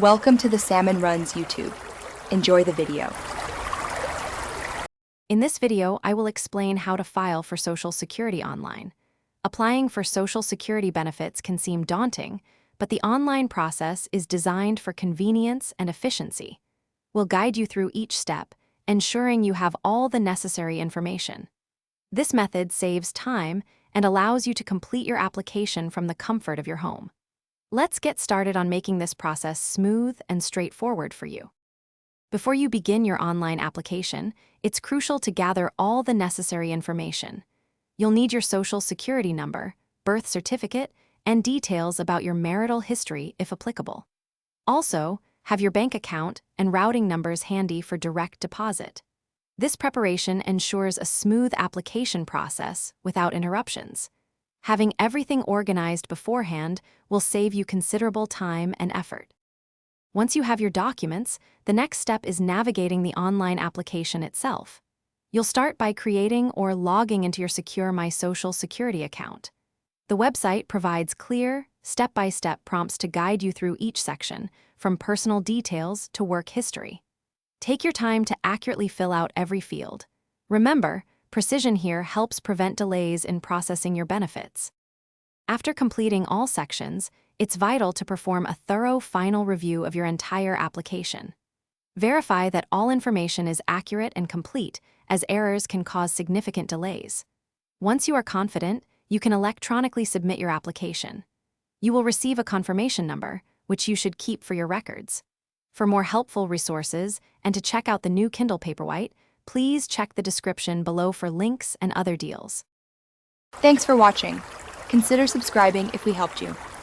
Welcome to the Salmon Runs YouTube. Enjoy the video. In this video, I will explain how to file for Social Security online. Applying for Social Security benefits can seem daunting, but the online process is designed for convenience and efficiency. We'll guide you through each step, ensuring you have all the necessary information. This method saves time and allows you to complete your application from the comfort of your home. Let's get started on making this process smooth and straightforward for you. Before you begin your online application, it's crucial to gather all the necessary information. You'll need your Social Security number, birth certificate, and details about your marital history if applicable. Also, have your bank account and routing numbers handy for direct deposit. This preparation ensures a smooth application process without interruptions. Having everything organized beforehand will save you considerable time and effort. Once you have your documents, the next step is navigating the online application itself. You'll start by creating or logging into your secure My Social Security account. The website provides clear, step-by-step prompts to guide you through each section, from personal details to work history. Take your time to accurately fill out every field. Remember, precision here helps prevent delays in processing your benefits. After completing all sections, it's vital to perform a thorough final review of your entire application. Verify that all information is accurate and complete, as errors can cause significant delays. Once you are confident, you can electronically submit your application. You will receive a confirmation number, which you should keep for your records. For more helpful resources and to check out the new Kindle Paperwhite, please check the description below for links and other deals. Thanks for watching. Consider subscribing if we helped you.